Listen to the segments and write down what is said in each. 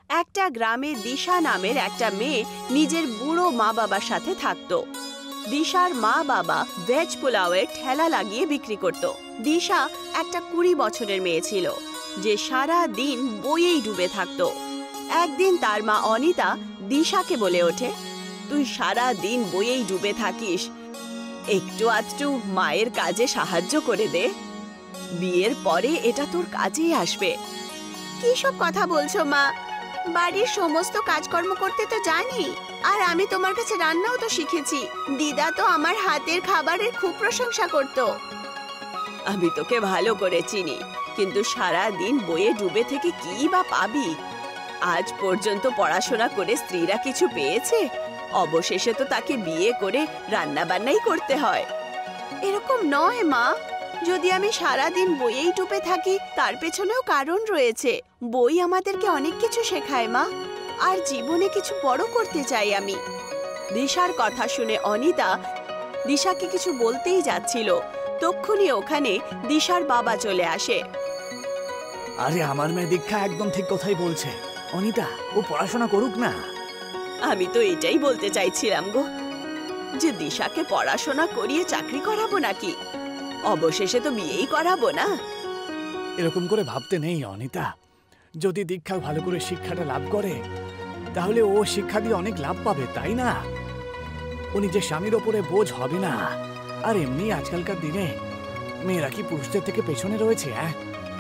একটা গ্রামে দিশা নামের একটা মেয়ে নিজের বুড়ো মা বাবার সাথে থাকতো। দিশার মা বাবা ভেজ পোলাওয়ের ঠেলা লাগিয়ে বিক্রি করত। দিশা একটা 20 বছরের মেয়ে ছিল যে সারা দিন বইয়েই ডুবে থাকতো। একদিন তার মা অনিতা দিশাকে বলে ওঠে, তুই সারা দিন বইয়েই ডুবে থাকিস, একটু আধটু মায়ের কাজে সাহায্য করে দে, বিয়ের পরে এটা তোর কাজেই আসবে। কি সব কথা বলছো মা? বাড়ির সমস্ত কাজকর্ম করতে তো জানি, আর আমি তোমার কাছে রান্নাও তো শিখেছি। দিদা তো আমার হাতের খাবারের খুব প্রশংসা করত। আমি তোকে ভালো করে চিনি, কিন্তু সারা দিন বইয়ে ডুবে থেকে কি বা পাবি? আজ পর্যন্ত পড়াশোনা করে স্ত্রীরা কিছু পেয়েছে? অবশেষে তো তাকে বিয়ে করে রান্না বান্নাই করতে হয়। এরকম নয় মা, যদি আমি সারা দিন বইয়েই ডুবে থাকি তার পেছনেও কারণ রয়েছে। বই আমাদেরকে অনেক কিছু শেখায় মা, আর জীবনে কিছু বড় করতে চাই আমি। দিশার কথা শুনে অনিতা দিশাকে কিছু বলতেই যাচ্ছিল, তক্ষুনি ওখানে দিশার বাবা চলে আসে। আরে আমার মেয়ে দীক্ষা একদম ঠিক কথাই বলছে, অনিতা ও পড়াশোনা করুক না। আমি তো এটাই বলতে চাইছিলাম গো, যে দিশাকে পড়াশোনা করিয়ে চাকরি করাবো নাকি? অবশেষে তো বিয়েই করাবো না। এরকম করে ভাবতে নেই অনিতা, যদি দীক্ষা ভালো করে শিক্ষাটা লাভ করে তাহলে ও শিক্ষা দিয়ে অনেক লাভ পাবে, তাই না? ও নিজের স্বামীর ওপরে বোঝ হবে না। আর এমনি আজকালকার দিনে মেয়েরা কি পুরুষদের থেকে পেছনে রয়েছে?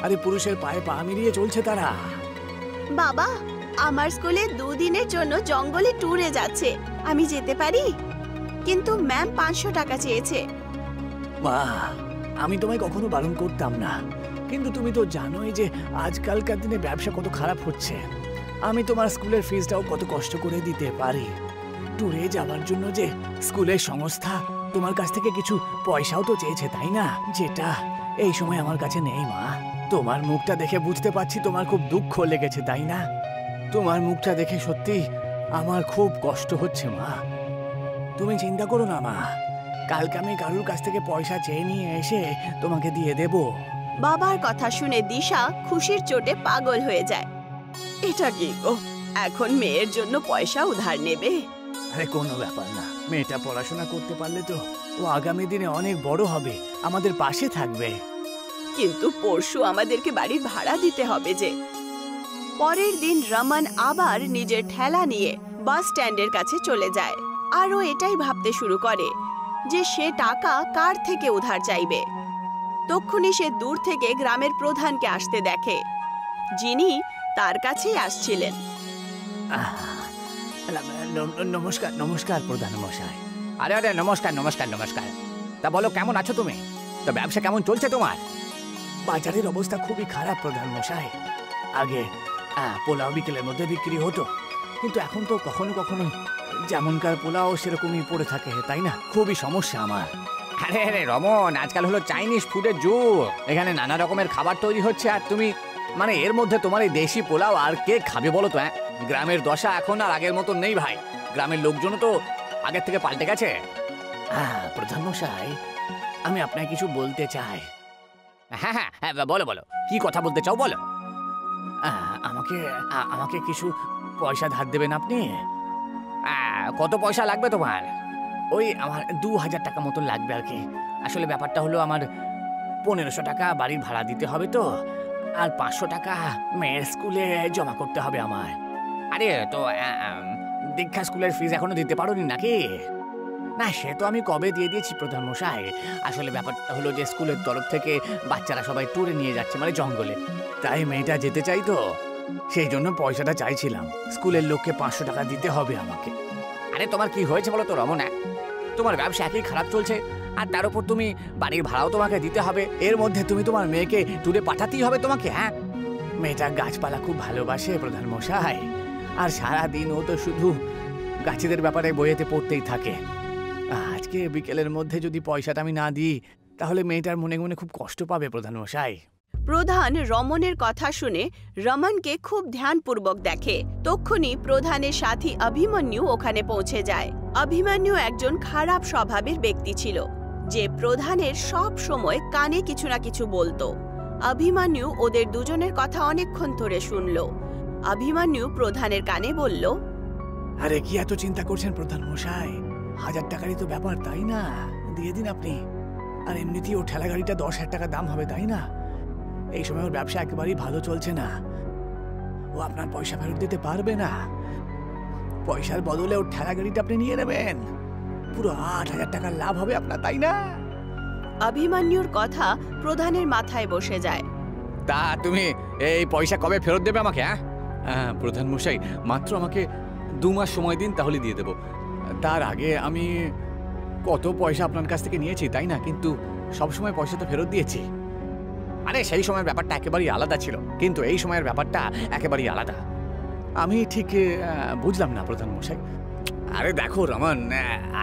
আরে পুরুষের পায়ে পা মিলিয়ে চলছে তারা। বাবা, আমার স্কুলে 2 দিনের জন্য জঙ্গলে ট্যুরে যাচ্ছে, আমি যেতে পারি? কিন্তু ম্যাম 500 টাকা চেয়েছে। মা, আমি তোমায় কখনো বারণ করতাম না, কিন্তু তুমি তো জানোই যে আজকালকার দিনে ব্যবসা কত খারাপ হচ্ছে। আমি তোমার স্কুলের ফিসটাও কত কষ্ট করে দিতে পারি। ট্যুরে যাওয়ার জন্য যে স্কুলের সংস্থা তোমার কাছ থেকে কিছু পয়সাও তো চেয়েছে, তাই না? যেটা এই সময় আমার কাছে নেই মা। তোমার মুখটা দেখে বুঝতে পারছি তোমার খুব দুঃখ লেগেছে, তাই না? তোমার মুখটা দেখে সত্যি আমার খুব কষ্ট হচ্ছে মা। তুমি চিন্তা করো না মা, কালকে আমি কারুর কাছ থেকে পয়সা চেয়ে নিয়ে এসে তোমাকে দিয়ে দেব। বাবার কথা শুনে দিশা খুশির চোটে পাগল হয়ে যায়। এটা কি গো, এখন মেয়ের জন্য পয়সা উধার নেবে? আরে কোনো ব্যাপার না, মেয়েটা পড়াশোনা করতে পারলে তো ও আগামী দিনে অনেক বড় হবে, আমাদের পাশে থাকবে। কিন্তু পরশু আমাদেরকে বাড়ির ভাড়া দিতে হবে যে। পরের দিন রমন আবার নিজের ঠেলা নিয়ে বাস স্ট্যান্ডের কাছে চলে যায়, আর ও এটাই ভাবতে শুরু করে যে সে টাকা কার থেকে উধার চাইবে। তক্ষুনি সে দূর থেকে গ্রামের প্রধানকে আসতে দেখে, যিনি তার কাছেই আসছিলেন। নমস্কার নমস্কার প্রধান মশাই। আরে আরে নমস্কার নমস্কার নমস্কার। তা বলো, কেমন আছো তুমি? তো ব্যবসা কেমন চলছে তোমার? বাজারের অবস্থা খুবই খারাপ প্রধান মশাই। আগে পোলাও বিকেলের মধ্যে বিক্রি হতো, কিন্তু এখন তো কখনো কখনো যেমনকার পোলাও সেরকমই পড়ে থাকে, তাই না? খুবই সমস্যা আমার। আরে আরে রমন, আজকাল হলো চাইনিজ ফুডের যুগ, এখানে নানা রকমের খাবার তৈরি হচ্ছে, আর তুমি মানে এর মধ্যে তোমার এই দেশি পোলাও আর কে খাবে বলো তো? গ্রামের দশা এখন আর আগের মতো নেই ভাই, গ্রামের লোকজনও তো আগের থেকে পাল্টে গেছে। প্রধান মশাই, আমি আপনাকে কিছু বলতে চাই। হ্যাঁ হ্যাঁ হ্যাঁ, বলো বলো, কি কথা বলতে চাও বলো। আমাকে কিছু পয়সা ধার দেবেন আপনি? কত পয়সা লাগবে তোমার? ওই আমার 2000 টাকা মতন লাগবে আর কি। আসলে ব্যাপারটা হলো আমার 1500 টাকা বাড়ির ভাড়া দিতে হবে তো, আর 500 টাকা মেয়ের স্কুলে জমা করতে হবে আমার। আরে তো দীক্ষা স্কুলের ফিস এখনো দিতে পারোনি নাকি? না, সে তো আমি কবে দিয়ে দিয়েছি প্রধান মশাই। আসলে ব্যাপারটা হলো যে স্কুলের তরফ থেকে বাচ্চারা সবাই ট্যুরে নিয়ে যাচ্ছে, মানে জঙ্গলে, তাই মেয়েটা যেতে চাই তো সেই জন্য পয়সাটা চাইছিলাম। স্কুলের লোককে 500 টাকা দিতে হবে আমাকে। আরে তোমার কি হয়েছে বলো তো রমন? তোমার ব্যবসা একই খারাপ চলছে, আর তার উপর তুমি বাড়ির ভাড়াও তোমাকে দিতে হবে, এর মধ্যে তুমি তোমার মেয়েকে ট্যুরে পাঠাতেই হবে তোমাকে। মেয়েটা গাছপালা খুব ভালোবাসে প্রধান মশাই, আর সারাদিন ও তো শুধু গাছেদের ব্যাপারে বইয়েতে পড়তেই থাকে। আজকে বিকেলের মধ্যে যদি পয়সাটা আমি না দিই তাহলে মেয়েটার মনে মনে খুব কষ্ট পাবে প্রধান মশাই। প্রধান রমনের কথা শুনে রমনকে খুব ধ্যানপূর্বক দেখে। তক্ষুনি প্রধানের সাথী অভিমন্যু ওখানে পৌঁছে যায়। অভিমন্যু একজন খারাপ স্বভাবের ব্যক্তি ছিল, যে প্রধানের সব সময় কানে কিছু না কিছু বলতো। অভিমন্যু ওদের দুজনের কথা অনেকক্ষণ ধরে শুনল। অভিমন্যু প্রধানের কানে বলল, আরে কি এত চিন্তা করছেন প্রধান মশাই? 1000 টাকারই তো ব্যাপার, তাই না? দিয়ে দিন আপনি। আর এমনিতেই ও ঠেলা গাড়িটা 10,000 টাকা দাম হবে, তাই না? এই সময় ওর ব্যবসা একেবারেই ভালো চলছে না, ও আপনার পয়সা ফেরত দিতে পারবে না। পয়সার বদলে ওর ঠেলা গাড়িটা আপনি নিয়ে নেবেন, পুরো 8,000 টাকার লাভ হবে আপনার, তাই না? অভিমন্যুর কথা প্রধানের মাথায় বসে যায়। তা তুমি এই পয়সা কবে ফেরত দেবে আমাকে? হ্যাঁ প্রধান মশাই, মাত্র আমাকে 2 মাস সময় দিন, তাহলে দিয়ে দেব। তার আগে আমি কত পয়সা আপনার কাছ থেকে নিয়েছি, তাই না? কিন্তু সব সময় পয়সা তো ফেরত দিয়েছি। আরে সেই সময়ের ব্যাপারটা একেবারেই আলাদা ছিল, কিন্তু এই সময়ের ব্যাপারটা একেবারেই আলাদা। আমি ঠিক বুঝলাম না প্রধান মশাই। আরে দেখো রমন,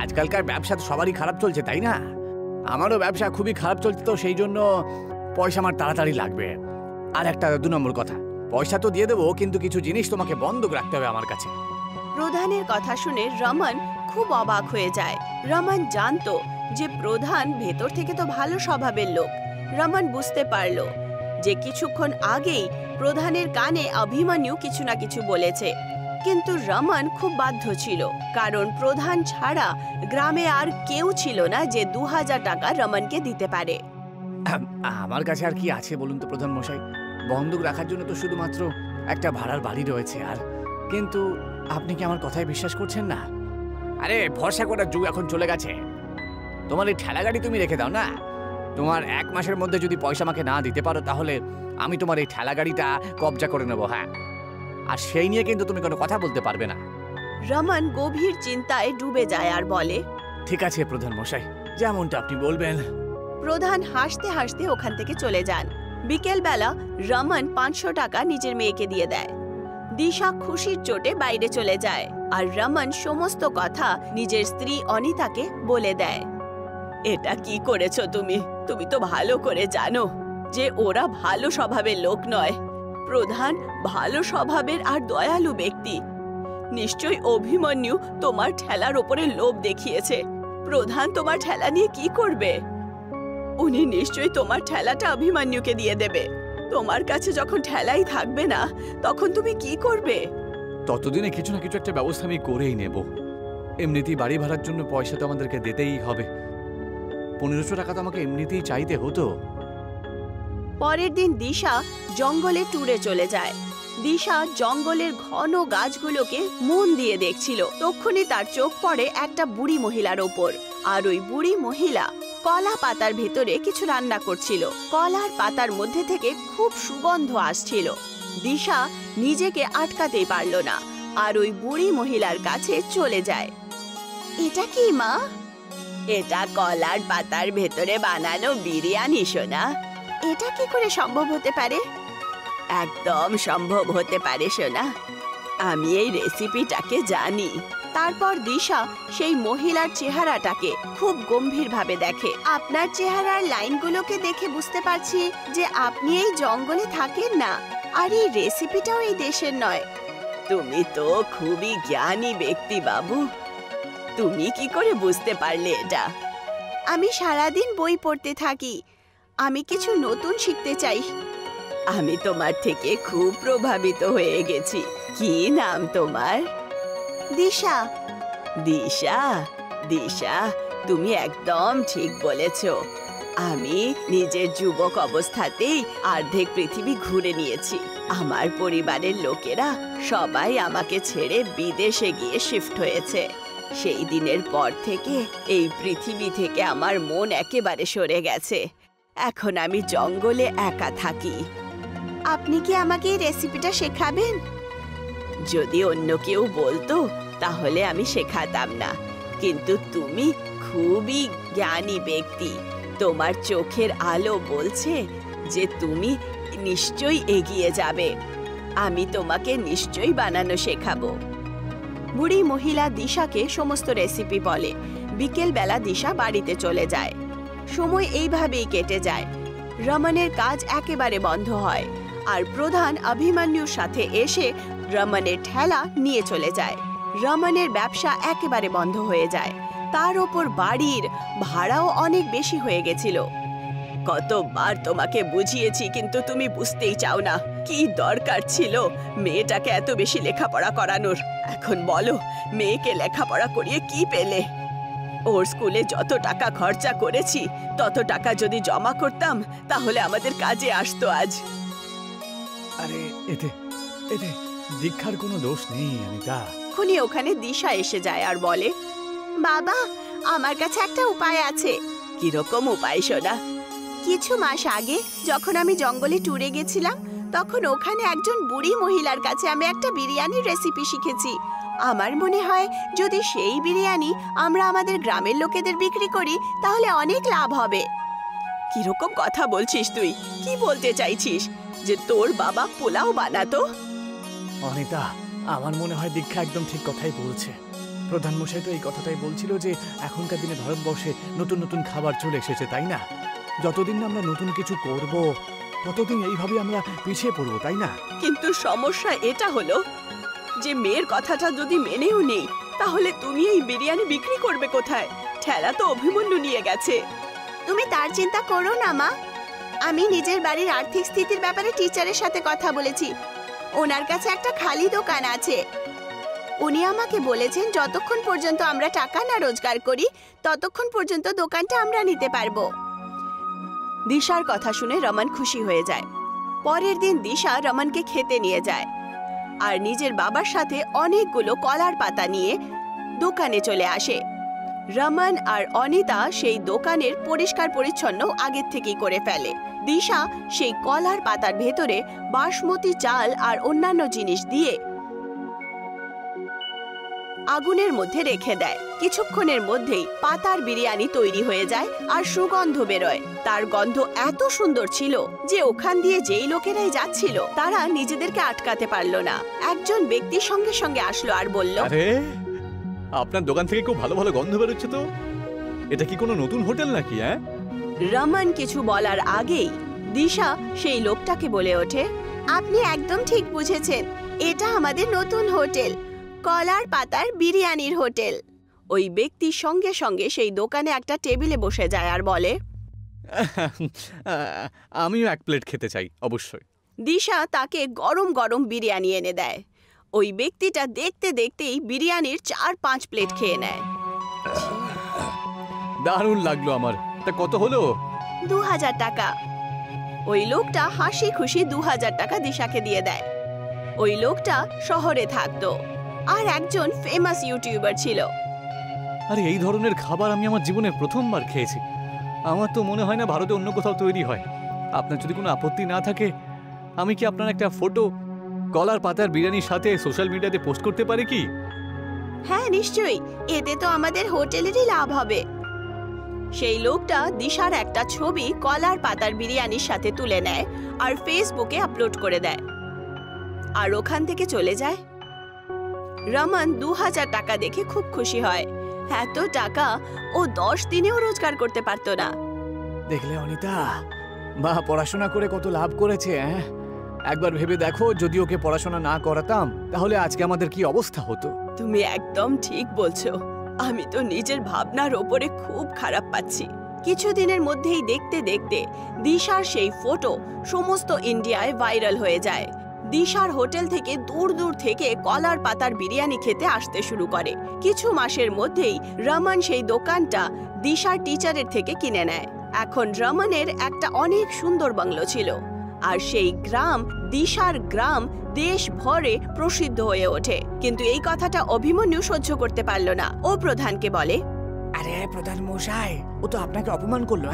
আজকালকার ব্যবসা তো সবারই খারাপ চলছে, তাই না? আমারও ব্যবসা খুবই খারাপ চলছে, তো সেই জন্য পয়সা আমার তাড়াতাড়ি লাগবে। আর একটা 2 নম্বর কথা, পয়সা তো দিয়ে দেবো, কিন্তু কিছু জিনিস তোমাকে বন্ধক রাখতে হবে আমার কাছে। প্রধানের কথা শুনে রমন খুব অবাক হয়ে যায়। রমন জানতো যে প্রধান ভেতর থেকে তো ভালো স্বভাবের লোক। রমন বুঝতে পারল যে কিছুক্ষণ আগেই প্রধানের কানে অভিমন্যু কিছু না কিছু বলেছে, কিন্তু রমন খুব বাধ্য ছিল, কারণ প্রধান ছাড়া গ্রামে আর কেউ ছিল না যে 2000 টাকা রমনকে দিতে পারে। আমার কাছে আর কি আছে বলুন তো প্রধান মশাই? বন্ধক রাখার জন্য তো শুধুমাত্র একটা ভাড়ার বাড়ি রয়েছে। আর কিন্তু আপনি কি আমার কথায় বিশ্বাস করছেন না? আরে ভরসা করার যুগ এখন চলে গেছে। তোমার এই ঠেলা গাড়ি তুমি রেখে দাও না। তোমার 1 মাসের মধ্যে যদি পয়সা আমাকে না দিতে পারো, তাহলে আমি তোমার এই ঠেলা গাড়িটা কবজা করে নেবো। হ্যাঁ, আর সেই নিয়ে কিন্তু তুমি কোনো কথা বলতে পারবে না। রমন গভীর চিন্তায় ডুবে যায় আর বলে, ঠিক আছে প্রধান মশাই, যেমনটা আপনি বলবেন। প্রধান হাসতে হাসতে ওখান থেকে চলে যান। বিকেলবেলা রমন 500 টাকা নিজের মেয়েকে দিয়ে দেয়। দিশা খুশির চোটে বাইরে চলে যায়, আর রমন সমস্ত কথা নিজের স্ত্রী অনিতাকে বলে দেয়। এটা কি করেছো তুমি? তুমি তো ভালো করে জানো যে ওরা ভালো স্বভাবের লোক নয়। প্রধান ভালো স্বভাবের আর দয়ালু ব্যক্তি। নিশ্চয়ই অভিমন্যু তোমার ঠেলার ওপরে লোভ দেখিয়েছে। প্রধান তোমার ঠেলা নিয়ে কি করবে? উনি নিশ্চয়ই তোমার ঠেলাটা অভিমন্যুকে দিয়ে দেবে। তোমার কাছে যখন ঠেলাই থাকবে না, তখন তুমি কি করবে? ততদিনে কিছু না কিছু একটা ব্যবস্থা আমি করেই নেব। এমনিতেই বাড়ি ভাড়ার জন্য পয়সা তো আমাদেরকে দিতেই হবে। 1500 টাকা তো আমাকে এমনিতেই চাইতে হতো। পরের দিন দিশা জঙ্গলে ট্যুরে চলে যায়। দিশা জঙ্গলের ঘন গাছগুলোকে মন দিয়ে দেখছিল। তক্ষুনি তার চোখ পড়ে একটা বুড়ি মহিলার ওপর, আর ওই বুড়ি মহিলা কলা পাতার ভেতরে কিছু রান্না করছিল। কলার পাতার মধ্যে থেকে খুব সুগন্ধ আসছিল। দিশা নিজেকে আটকাতেই পারল না, আর ওই বুড়ি মহিলার কাছে চলে যায়। এটা কি মা? এটা কলার পাতার ভেতরে বানানো বিরিয়ানি সোনা। এটা কি করে সম্ভব হতে পারে? একদম সম্ভব হতে পারে সোনা, আমি এই রেসিপিটাকে জানি। তারপর দিশা সেই মহিলার চেহারাটাকে খুব গম্ভীরভাবে দেখে। আপনার চেহারার লাইনগুলোকে দেখে বুঝতে পারছি যে আপনি এই জঙ্গলে থাকেন না, আর এই রেসিপিটাও এই দেশের নয়। তুমি তো খুবই জ্ঞানী ব্যক্তি বাবু। তুমি কি করে বুঝতে পারলে এটা? আমি সারাদিন বই পড়তে থাকি, আমি কিছু নতুন শিখতে চাই। আমি তোমার থেকে খুব প্রভাবিত হয়ে গেছি। কি নাম তোমার? দিশা। দিশা, দিশা, তুমি একদম ঠিক বলেছ। আমি নিজের যুবক অবস্থাতেই অর্ধেক পৃথিবী ঘুরে নিয়েছি। আমার পরিবারের লোকেরা সবাই আমাকে ছেড়ে বিদেশে গিয়ে শিফট হয়েছে। সেই দিনের পর থেকে এই পৃথিবী থেকে আমার মন একেবারে সরে গেছে। এখন আমি জঙ্গলে একা থাকি। আপনি কি আমাকে এই রেসিপিটা শেখাবেন? যদি অন্য কেউ বলতো তাহলে আমি শেখাতাম না, কিন্তু তুমি খুবই জ্ঞানী ব্যক্তি। তোমার চোখের আলো বলছে যে তুমি নিশ্চয়ই এগিয়ে যাবে। আমি তোমাকে নিশ্চয়ই বানানো শেখাবো। বুড়ি মহিলা দিশাকে সমস্ত রেসিপি বলে। বিকেলবেলা দিশা বাড়িতে চলে যায়। সময় এইভাবেই কেটে যায়। রমনের কাজ একেবারে বন্ধ হয়, আর প্রধান অভিমন্যুর সাথে এসে রমনের ঠেলা নিয়ে চলে যায়। রমনের ব্যবসা একেবারে বন্ধ হয়ে যায়। তার ওপর বাড়ির ভাড়াও অনেক বেশি হয়ে গেছিল। কতবার তোমাকে বুঝিয়েছি কিন্তু তুমি বুঝতেই চাও না। কি দরকার ছিল মেয়েটাকে এত বেশি লেখাপড়া করানোর? এখন বলো, মেয়েকে লেখাপড়া করিয়ে কি পেলে? ওর স্কুলে যত টাকা খরচা করেছি তত টাকা যদি জমা করতাম তাহলে আমাদের কাজে আসতো আজ। আরে এতে এতে দীক্ষার কোনো দোষ নেই অনিতা। এখনই ওখানে দিশা এসে যায় আর বলে, বাবা আমার কাছে একটা উপায় আছে। কিরকম উপায় সোনা? কিছু মাস আগে যখন আমি জঙ্গলে ট্যুরে গেছিলাম তখন ওখানে একজন বুড়ি মহিলার কাছে আমি একটা বিরিয়ানির রেসিপি শিখেছি। আমার মনে হয় যদি সেই বিরিয়ানি আমরা আমাদের গ্রামের লোকেদের বিক্রি করি তাহলে অনেক লাভ হবে। কিরকম কথা বলছিস তুই? কি বলতে চাইছিস যে তোর বাবা পোলাও বানাতো? অনিতা, আমার মনে হয় দীক্ষা একদম ঠিক কথাই বলছে। প্রধানমশাই তো এই কথাটাই বলছিল যে এখনকার দিনে ভারতবর্ষে নতুন নতুন খাবার চলে এসেছে, তাই না? যতদিন না আমরা নতুন কিছু করব ততদিন এইভাবে আমরা পিছিয়ে পড়বো, তাই না? কিন্তু সমস্যা এটা হলো যে মেয়ের কথাটা যদি মেনেও নেই তাহলে তুমি এই বিরিয়ানি বিক্রি করবে কোথায়? ঠেলা তো অভিমন্যু নিয়ে গেছে। তুমি তার চিন্তা করো না মা। আমি নিজের বাড়ির আর্থিক স্থিতির ব্যাপারে টিচারের সাথে কথা বলেছি। ওনার কাছে একটা খালি দোকান আছে। উনি আমাকে বলেছেন যতক্ষণ পর্যন্ত আমরা টাকা না রোজগার করি ততক্ষণ পর্যন্ত দোকানটা আমরা নিতে পারবো। দিশার কথা শুনে রমন খুশি হয়ে যায়। পরের দিন দিশা রমনকে খেতে নিয়ে যায় আর নিজের বাবার সাথে অনেকগুলো কলার পাতা নিয়ে দোকানে চলে আসে। রমন আর অনিতা সেই দোকানের পরিষ্কার পরিচ্ছন্ন আগের থেকেই করে ফেলে। দিশা সেই কলার পাতার ভেতরে বাসমতি চাল আর অন্যান্য জিনিস দিয়ে আগুনের মধ্যে রেখে দেয়। কিছুক্ষণের মধ্যেই পাতার বিরিয়ানি তৈরি হয়ে যায় আর সুগন্ধ বেরোয়। তার গন্ধ এত সুন্দর ছিল যে ওখান দিয়ে যেই লোকেরাই যাচ্ছিল তারা নিজেদেরকে আটকাতে পারল না। একজন ব্যক্তি সঙ্গে সঙ্গে আসলো আর বলল, আরে আপনার দোকান থেকে খুব ভালো ভালো গন্ধ বেরোচ্ছে তো। এটা কি কোনো নতুন হোটেল নাকি? হ্যাঁ, রমন কিছু বলার আগেই দিশা সেই লোকটাকে বলে ওঠে, আপনি একদম ঠিক বুঝেছেন, এটা আমাদের নতুন হোটেল, কলার পাতার বিরিয়ানির হোটেল। ওই ব্যক্তি সঙ্গে সঙ্গে সেই দোকানে একটা টেবিলে বসে যায় আর বলে, আমিও এক প্লেট খেতে চাই অবশ্যই। দিশা তাকে গরম গরম বিরিয়ানি এনে দেয়। ওই ব্যক্তিটা দেখতে দেখতেই বিরিয়ানির 4-5 প্লেট খেয়ে নেয়। দারুণ লাগলো আমার। তা কত হলো? 2000 টাকা। ওই লোকটা হাসি খুশি 2000 টাকা দিশাকে দিয়ে দেয়। ওই লোকটা শহরে থাকতো আর একজন ফেমাস ইউটিউবার ছিল। আরে এই ধরনের খাবার আমি আমার জীবনে প্রথমবার খেয়েছি। আমার তো মনে হয় না ভারতে অন্য কোথাও তৈরি হয়। আপনার যদি কোনো আপত্তি না থাকে আমি কি আপনার একটা ফটো কলার পাতার বিরিয়ানির সাথে সোশ্যাল মিডিয়াতে পোস্ট করতে পারি কি? হ্যাঁ নিশ্চয়ই, এতে তো আমাদের হোটেলেরই লাভ হবে। সেই লোকটা দিশার একটা ছবি কলার পাতার বিরিয়ানির সাথে তুলে নেয় আর ফেসবুকে আপলোড করে দেয় আর ওখান থেকে চলে যায়। রমন 2000 টাকা দেখে খুব খুশি হয়। এত টাকা ও 10 দিনেও রোজগার করতে পারতো না। দেখলে অনিতা, মা পড়াশোনা করে কত লাভ করেছে। একবার ভেবে দেখো, যদি ওকে পড়াশোনা না করাতাম তাহলে আজকে আমাদের কি অবস্থা হতো। তুমি একদম ঠিক বলছো। আমি তো নিজের ভাবনার ওপরে খুব খারাপ পাচ্ছি। কিছুদিনের মধ্যেই দেখতে দেখতে দিশার সেই ফটো সমস্ত ইন্ডিয়ায় ভাইরাল হয়ে যায়। দিশার হোটেল থেকে দূর দূর থেকে কলার পাতার বিরিয়ানি খেতে আসতে শুরু করে। কিছু মাসের মধ্যেই রমন সেই দোকানটা দিশার টিচারের থেকে কিনে নেয়। এখন রমনের একটা অনেক সুন্দর বাংলো ছিল আর সেই গ্রাম দিশার গ্রাম দেশ ভরে প্রসিদ্ধ হয়ে ওঠে। কিন্তু এই কথাটা অভিমন্যু সহ্য করতে পারল না। ও প্রধানকে বলে, আরে প্রধান মশাই, ও তো আপনাকে অপমান করলো।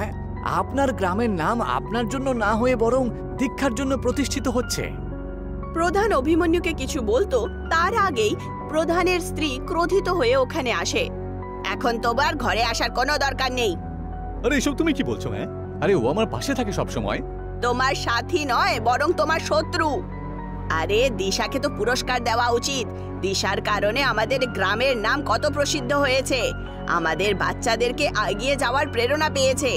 আপনার গ্রামের নাম আপনার জন্য না হয়ে বরং দীক্ষার জন্য প্রতিষ্ঠিত হচ্ছে। প্রধান অভিমন্যুকে কিছু বলতো তার আগেই প্রধানের স্ত্রী ক্রোধিত হয়ে ওখানে আসে। এখন তোমার ঘরে আসার কোনো দরকার নেই। আরে এসব তুমি কি বলছো? আরে ও আমার পাশে থাকে সব সময়। তোমার সাথী নয় বরং তোমার শত্রু। আরে দিশাকে তো পুরস্কার দেওয়া উচিত। দিশার কারণে আমাদের গ্রামের নাম কত প্রসিদ্ধ হয়েছে, আমাদের বাচ্চাদেরকে এগিয়ে যাওয়ার প্রেরণা পেয়েছে।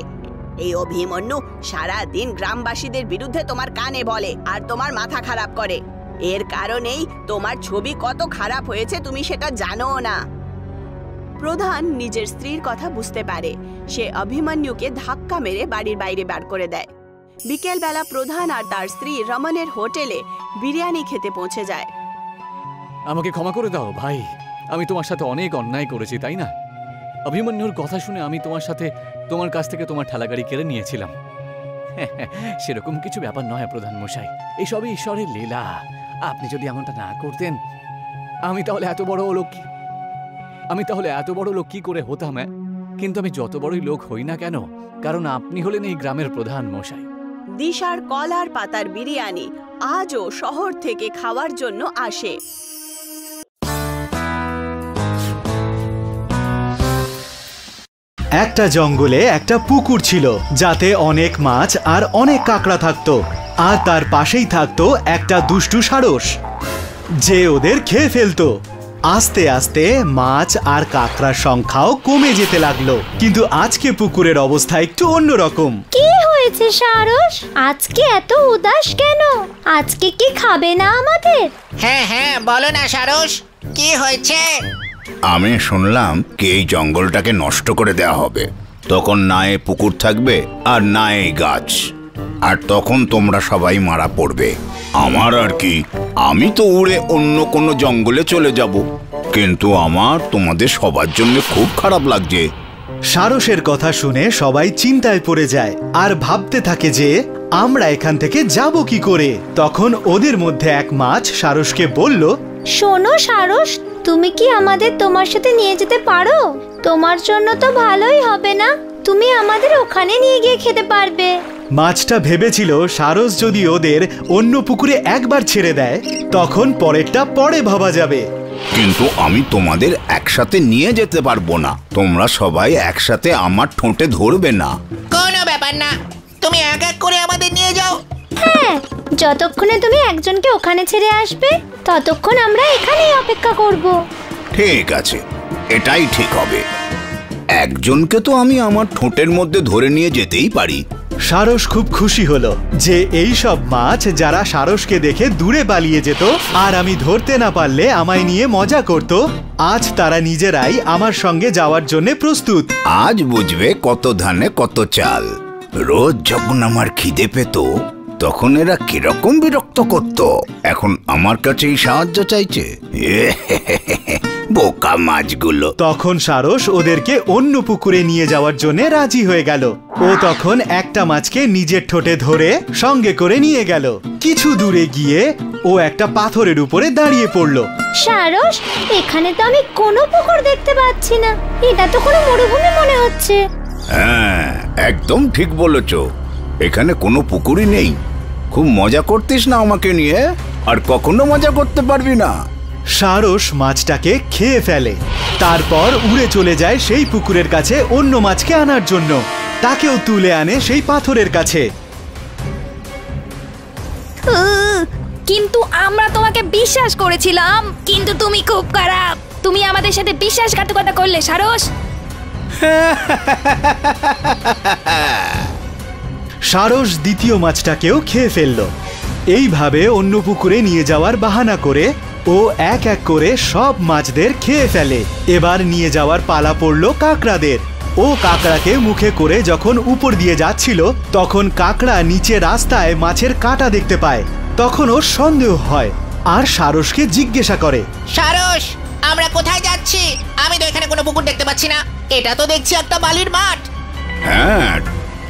এই অভিমন্যু সারা দিন গ্রামবাসীদের বিরুদ্ধে তোমার কানে বলে আর তোমার মাথা খারাপ করে। এর কারণেই তোমার ছবি কত খারাপ হয়েছে তুমি সেটা জানো না। প্রধান নিজের স্ত্রীর কথা বুঝতে পারে। সে অভিমন্যুকে ধাক্কা মেরে বাড়ির বাইরে বার করে দেয়। বিকেলবেলা প্রধান আর তার স্ত্রী রমনের হোটেলে বিরিয়ানি খেতে পৌঁছে যায়। আমাকে ক্ষমা করে দাও ভাই, আমি তোমার সাথে অনেক অন্যায় করেছি, তাই না? অভিমন্যুর কথা শুনে আমি তোমার কাছ থেকে তোমার ঠেলাগাড়ি কেড়ে নিয়েছিলাম। সেরকম কিছু ব্যাপার নয় প্রধান মশাই, এসবই ঈশ্বরের লীলা। আপনি যদি এমনটা না করতেন, আমি তাহলে এত বড় লোক কি করে হতাম? কিন্তু আমি যত বড়ই লোক হই না কেন, কারণ আপনি হলেন এই গ্রামের প্রধান মশাই। দিশার কলার পাতার বিরিয়ানি আজও শহর থেকে খাওয়ার জন্য আসে। একটা জঙ্গলে একটা পুকুর ছিল, যাতে অনেক মাছ আর অনেক কাঁকড়া থাকতো। আর তার পাশেই থাকতো একটা দুষ্টু সারস, যে ওদের খেয়ে ফেলতো। আস্তে আস্তে মাছ আর কাঁকড়ার সংখ্যাও কমে যেতে লাগলো। কিন্তু আজকে পুকুরের অবস্থা একটু অন্যরকম। কি হয়েছে সারস? আজকে এত উদাস কেন? আজকে কি খাবে না আমাদের? হ্যাঁ বলো না সারস, কি হয়েছে? আমি শুনলাম কি এই জঙ্গলটাকে নষ্ট করে দেওয়া হবে, তখন না এ পুকুর থাকবে আর না এই গাছ, আর তখন তোমরা সবাই মারা পড়বে। আমার আর কি, আমি তো উড়ে অন্য কোনো জঙ্গলে চলে যাব, কিন্তু আমার তোমাদের সবার জন্য খুব খারাপ লাগছে। সারসের কথা শুনে সবাই চিন্তায় পড়ে যায় আর ভাবতে থাকে যে আমরা এখান থেকে যাব কি করে। তখন ওদের মধ্যে এক মাছ সারসকে বলল, শোনো সারস, তুমি কি আমাদের তোমার সাথে নিয়ে যেতে পারো? তোমার জন্য তো ভালোই হবে না, তুমি আমাদের ওখানে নিয়ে গিয়ে খেতে পারবে। মাছটা ভেবেছিল সারস যদি ওদের অন্য পুকুরে একবার ছেড়ে দেয়, তখন পরেরটা পরে ভাবা যাবে। কিন্তু আমি তোমাদের একসাথে নিয়ে যেতে পারবো না, তোমরা সবাই একসাথে আমার ঠোঁটে ধরবে না। কোনো ব্যাপার না, তুমি এক এক করে আমাদের নিয়ে যাও। হ্যাঁ, যতক্ষণে তুমি একজনকে ওখানে ছেড়ে আসবে, ততক্ষণ আমরা এখানেই অপেক্ষা করব। ঠিক আছে, এটাই ঠিক হবে। একজনকে তো আমি আমার ঠোঁটের মধ্যে ধরে নিয়ে যেতেই পারি। সারস খুব খুশি হলো যে এই সব মাছ যারা সারসকে দেখে দূরে পালিয়ে যেত আর আমি ধরতে না পারলে আমায় নিয়ে মজা করত, আজ তারা নিজেরাই আমার সঙ্গে যাওয়ার জন্য প্রস্তুত। আজ বুঝবে কত ধানে কত চাল। রোজ যখন আমার খিদে পেত, তখন এরা কিরকম বিরক্ত করত, এখন আমার কাছেই সাহায্য চাইছে। বোকা মাছগুলো। তখন সারস ওদেরকে অন্য পুকুরে নিয়ে যাওয়ার জন্য রাজি হয়ে গেল। ও তখন একটা মাছকে নিজের ঠোঁটে ধরে সঙ্গে করে নিয়ে গেল। কিছু দূরে গিয়ে ও একটা পাথরের উপরে দাঁড়িয়ে পড়ল। সারস, এখানে তো আমি কোনো পুকুর দেখতে পাচ্ছি না, এটা তো কোনো মরুভূমি মনে হচ্ছে। হ্যাঁ, একদম ঠিক বলেছ, এখানে কোনো পুকুরই নেই। খুব মজা করতিস না আমাকে নিয়ে, আর কখনো মজা করতে পারবি না। সারস মাছটাকে খেয়ে ফেলে, তারপর উড়ে চলে যায় সেই পুকুরের কাছে অন্য মাছকে আনার জন্য। তাকেও তুলে আনে সেই পাথরের কাছে। কিন্তু আমরা তোমাকে বিশ্বাস করেছিলাম, কিন্তু তুমি খুব খারাপ। তুমি আমাদের সাথে বিশ্বাসঘাতকতা করলে সারস। সারস দ্বিতীয় মাছটাকেও খেয়ে ফেলল। এইভাবে অন্য পুকুরে নিয়ে যাওয়ার বাহানা করে ও এক এক করে সব মাছদের খেয়ে ফেলে। এবার নিয়ে যাওয়ার পালা পড়ল কাঁকড়াদের। ও কাঁকড়াকে মুখে করে যখন উপর দিয়ে যাচ্ছিল, তখন কাঁকড়া নিচে রাস্তায় মাছের কাঁটা দেখতে পায়। তখন ওর সন্দেহ হয় আর সারসকে জিজ্ঞাসা করে, সারস, আমরা কোথায় যাচ্ছি? আমি তো এখানে কোনো পুকুর দেখতে পাচ্ছি না, এটা তো দেখছি একটা বালির মাঠ। হ্যাঁ,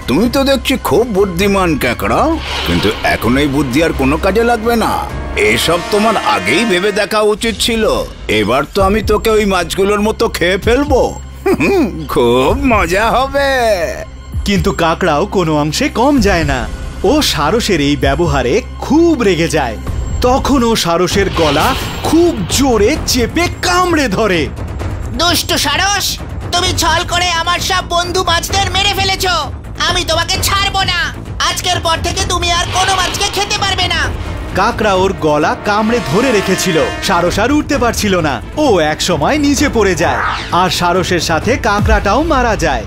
তুমি তো দেখছি খুব বুদ্ধিমান কাঁকড়া, কিন্তু এখন এই বুদ্ধি আর কোনো কাজে লাগবে না। এসব তোমার আগেই ভেবে দেখা উচিত ছিল। এবার তো আমি তোকে ওই মাছগুলোর মতো খেয়ে ফেলবো। খুব মজা হবে। কিন্তু কাঁকড়াও কোনো অংশে কম যায় না। ও সারসের এই ব্যবহারে খুব রেগে যায়। তখন ও সারসের গলা খুব জোরে চেপে কামড়ে ধরে। দুষ্টু সারস, তুমি ছল করে আমার সব বন্ধু মাছদের মেরে ফেলেছো। আমি তোমাকে ছাড়বো না। আজকের পর থেকে তুমি আর কোনো মাছকে খেতে পারবে না। কাঁকড়া ওর গলা কামড়ে ধরে রেখেছিল। সারস আর উঠতে পারছিল না। ও এক সময় নিচে পড়ে যায় আর সারসের সাথে কাঁকড়াটাও মারা যায়।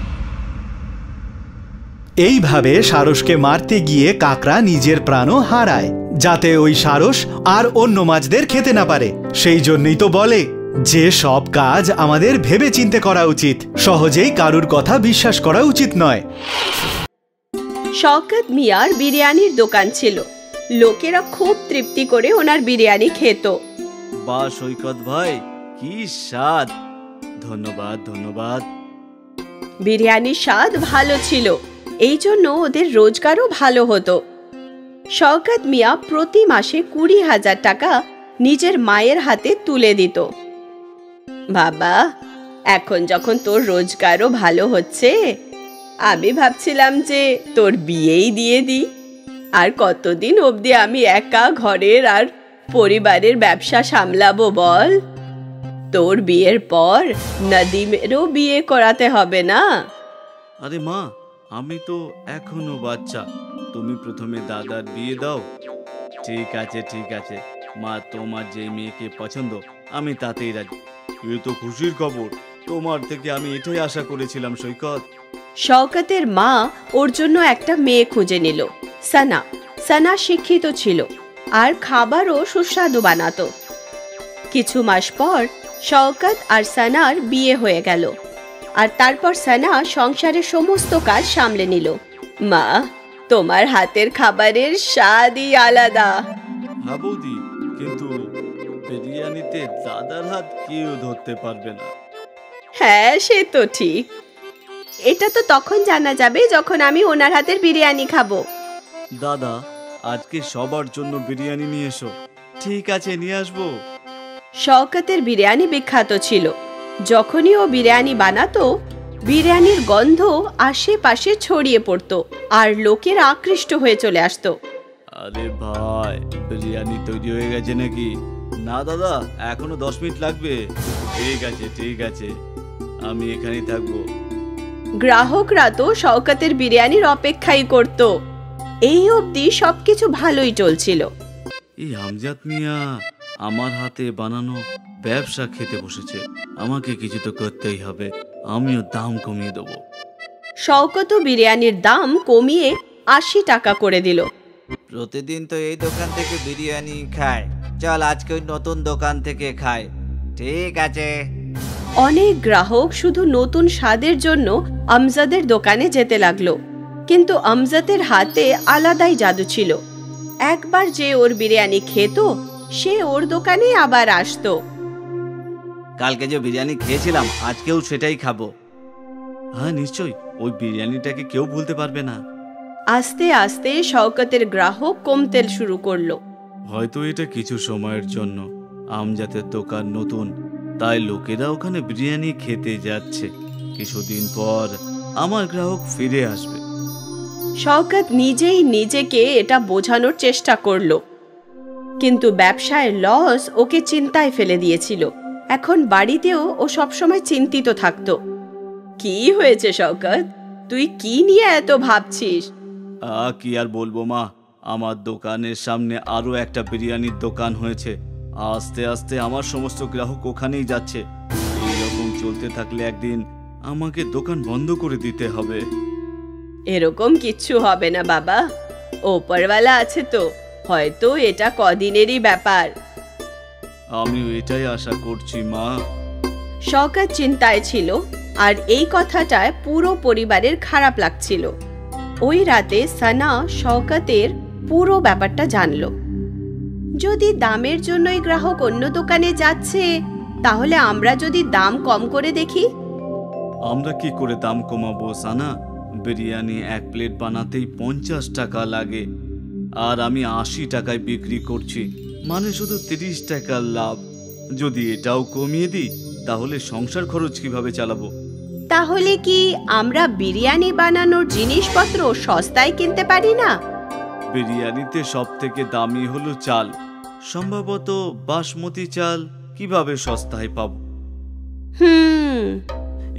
এইভাবে সারসকে মারতে গিয়ে কাঁকড়া নিজের প্রাণও হারায়, যাতে ওই সারস আর অন্য মাছদের খেতে না পারে। সেই জন্যই তো বলে, যে সব কাজ আমাদের ভেবেচিন্তে করা উচিত, সহজেই কারুর কথা বিশ্বাস করা উচিত নয়। শওকত মিয়ার বিরিয়ানির দোকান ছিল। লোকেরা খুব তৃপ্তি করে ওনার বিরিয়ানি খেত। বাহ সৈকত ভাই, কি স্বাদ! ধন্যবাদ ধন্যবাদ। বিরিয়ানির স্বাদ ভালো ছিল, এই জন্য ওদের রোজগারও ভালো হতো। শওকত মিয়া প্রতি মাসে 20,000 টাকা নিজের মায়ের হাতে তুলে দিত। বাবা, এখন যখন তোর রোজগারও ভালো হচ্ছে, আমি ভাবছিলাম যে তোর বিয়েই দিয়ে দিই। আর কতদিন অবধি আমি একা ঘরের আর পরিবারের ব্যবসা সামলাবো বল? তোর বিয়ের পর নদীমেরও বিয়ে করাতে হবে না? আরে মা, আমি তো এখনো বাচ্চা, তুমি প্রথমে দাদার বিয়ে দাও। ঠিক আছে ঠিক আছে মা, তোমার যে মেয়েকে পছন্দ আমি তাতেই রাজি। এ তো খুশির খবর, তোমার থেকে আমি এটাই আশা করেছিলাম সৈকত। শওকতের মা ওর জন্য একটা মেয়ে খুঁজে নিল, সানা। সানা শিক্ষিত ছিল আর খাবারও সুস্বাদু বানাতো। কিছু মাস পর শওকত আর সানার বিয়ে হয়ে গেল, আর তারপর সানা সংসারের সমস্ত কাজ সামলে নিল। মা, তোমার হাতের খাবারের স্বাদই আলাদা। হ্যাঁ বৌদি, কিন্তু বিরিয়ানিতে দাদার হাত কেউ ধরতে পারবে না। হ্যাঁ, সে তো ঠিক। এটা তো তখন জানা যাবে যখন আমি ওনার হাতের বিরিয়ানি খাবো। দাদা, আজকে সবার জন্য বিরিয়ানি নিয়ে এসো। ঠিক আছে, নিয়ে আসবো। শওকতের বিরিয়ানি বিখ্যাত ছিল। যখনই ও বিরিয়ানি বানাতো, বিরিয়ানির গন্ধ আশেপাশে ছড়িয়ে পড়তো আর লোকেরা আকৃষ্ট হয়ে চলে আসতো। আরে ভাই, বিরিয়ানি তৈরি হয়ে গেছে নাকি? না দাদা, এখনো 10 মিনিট লাগবে। ঠিক আছে ঠিক আছে, আমি এখানেই থাকবো। গ্রাহকরা তো শওকতের বিরিয়ানির অপেক্ষাই করত। এই অবধি সবকিছু ভালোই চলছিল। এই আমজাদ মিয়া আমার হাতে বানানো ব্যবসা খেতে বসেছে, আমাকে কিছু তো করতেই হবে। আমিও দাম কমিয়ে দেবো। শওকত বিরিয়ানির দাম কমিয়ে 80 টাকা করে দিল। প্রতিদিন তো এই দোকান থেকে বিরিয়ানি খায়, চল আজকে ওই নতুন দোকান থেকে খায়। ঠিক আছে। অনেক গ্রাহক শুধু নতুন স্বাদের জন্য আমজাদের দোকানে যেতে লাগলো, কিন্তু আমজাদের হাতে আলাদাই জাদু ছিল। একবার যে ওর বিরিয়ানি খেত, সে ওর দোকানে আবার আসতো। কালকে যে বিরিয়ানি খেয়েছিলাম আজকেও সেটাই খাবো। হ্যাঁ নিশ্চয়ই, ওই বিরিয়ানিটাকে কেউ ভুলতে পারবে না। আস্তে আস্তে শওকতের গ্রাহক কমতে শুরু করলো। হয়তো এটা কিছু সময়ের জন্য। আমজাদের দোকান নতুন, তাই লোকেরা ওখানে বিরিয়ানি খেতে যাচ্ছে। কিছুদিন পর আমার গ্রাহক ফিরে আসবে। শওকত নিজেই নিজেকে এটা বোঝানোর চেষ্টা করলো, কিন্তু ব্যবসায় লস ওকে চিন্তায় ফেলে দিয়েছিল। এখন বাড়িতেও ও সবসময় চিন্তিত থাকতো। কি হয়েছে শওকত, তুই কি নিয়ে এত ভাবছিস? কি আর বলবো মা, আমার দোকানের সামনে আরো একটা বিরিয়ানির দোকান হয়েছে। আস্তে আস্তে আমার সমস্ত গ্রাহক ওখানেই যাচ্ছে। এইরকম চলতে থাকলে একদিন আমাকে দোকান বন্ধ করে দিতে হবে। এরকম কিচ্ছু হবে না বাবা, ওপরওয়ালা আছে তো, হয়তো এটা কদিনেরই ব্যাপার। আমিও এটাই আশা করছি মা। শওকত চিন্তায় ছিল, আর এই কথাটায় পুরো পরিবারের খারাপ লাগছিল। ওই রাতে সানা শওকতের পুরো ব্যাপারটা জানলো। যদি দামের জন্যই গ্রাহক অন্য দোকানে যাচ্ছে, তাহলে আমরা যদি দাম কম করে দেখি। আমরা কি করে দাম কমাবো সানা? বিরিয়ানি 1 প্লেট বানাতেই 50 টাকা লাগে, আর আমি 80 টাকায় বিক্রি করছি, মানে শুধু 30 টাকার লাভ। যদি এটাও কমিয়ে দিই, তাহলে সংসার খরচ কিভাবে চালাবো? তাহলে কি আমরা বিরিয়ানি বানানোর জিনিসপত্র সস্তায় কিনতে পারি না? বিরিয়ানিতে সব থেকে দামি হলো চাল, সম্ভবত বাসমতি চাল। কিভাবে সস্তায় পাবো?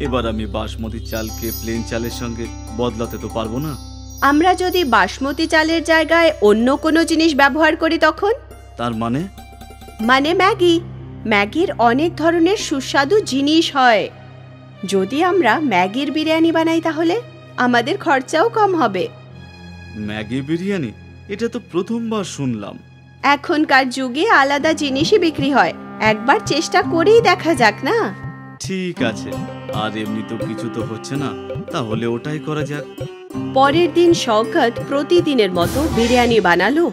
এবার আমি বাসমতি চালকে প্লেন চালের সঙ্গে বদলাতে তো পারবো না। আমরা যদি বাসমতি চালের জায়গায় অন্য কোনো জিনিস ব্যবহার করি তখন? তার মানে ম্যাগি। ম্যাগির অনেক ধরনের সুস্বাদু জিনিস হয়। যদি আমরা ম্যাগির বিরিয়ানি বানাই, তাহলে আমাদের খরচাও কম হবে। ম্যাগি বিরিয়ানি? এটা তো প্রথমবার শুনলাম। এখনকার যুগে আলাদা জিনিসই বিক্রি হয়, একবার চেষ্টা করেই দেখা যাক না। ঠিক আছে, আর এমনি তো কিছু তো হচ্ছে না, তাহলে ওটাই করা যাক। পরের দিন শওকত প্রতিদিনের মতো বিরিয়ানি বানালো,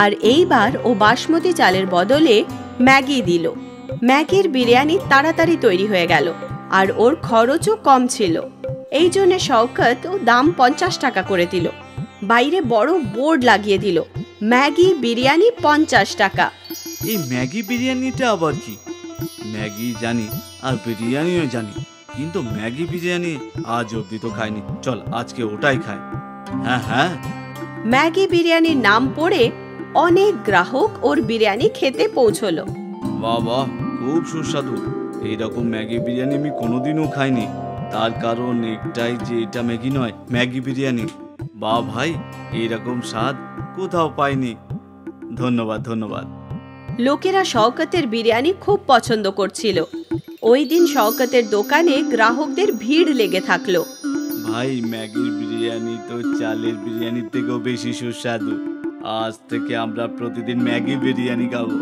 আর এইবার ও বাসমতি চালের বদলে ম্যাগি দিল। ম্যাগির বিরিয়ানি তাড়াতাড়ি তৈরি হয়ে গেল, আর ওর খরচও কম ছিল। এই জন্য শওকত ও দাম 50 টাকা করে দিল। বাইরে বড় বোর্ড লাগিয়ে দিল, ম্যাগি বিরিয়ানি 50 টাকা। এই ম্যাগি বিরিয়ানিটা আবার কি? ম্যাগি জানি আর বিরিয়ানিও জানি, কিন্তু ম্যাগি বিরিয়ানি আজ অব্দি তো খাইনি। চল আজকে ওটাই খাই। হ্যাঁ হ্যাঁ, ম্যাগি বিরিয়ানির নাম পড়ে অনেক গ্রাহক ওর বিরিয়ানি খেতে পৌঁছলো। বাহ বাহ, খুব সুস্বাদু। এইরকম ম্যাগি বিরিয়ানি আমি কোনোদিনও খাইনি। তার কারণ একটাই যে এটা ম্যাগি নয়, ম্যাগি বিরিয়ানি। বাহ ভাই, এইরকম স্বাদ কোথাও পাইনি। ধন্যবাদ ধন্যবাদ। লোকেরা শওকতের বিরিয়ানি খুব পছন্দ করছিল। ওই দিন শওকতের দোকানে গ্রাহকদের ভিড় লেগে থাকলো। ভাই, ম্যাগির বিরিয়ানি তো চালের বিরিয়ানির থেকেও বেশি সুস্বাদু। আজ থেকে আমরা প্রতিদিন ম্যাগি বিরিয়ানি খাবো।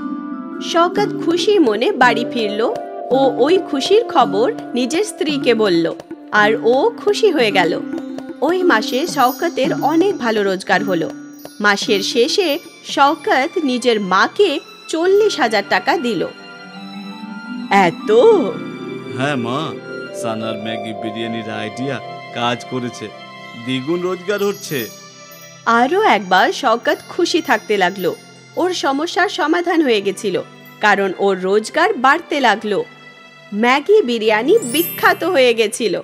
শওকত খুশি মনে বাড়ি ফিরলো ও ওই খুশির খবর নিজের স্ত্রীকে বলল, আর ও খুশি হয়ে গেল। ওই মাসে শওকতের অনেক ভালো রোজগার হলো। মাসের শেষে শওকত নিজের মাকে 40,000 টাকা দিল। এত? হ্যাঁ মা, সানার ম্যাগি বিরিয়ানির আইডিয়া কাজ করেছে, দ্বিগুণ রোজগার হচ্ছে। আরও একবার শওকত খুশি থাকতে লাগলো। ওর সমস্যার সমাধান হয়ে গেছিল, কারণ ওর রোজগার বাড়তে লাগলো। ম্যাগি বিরিয়ানি বিখ্যাত হয়ে গেছিল।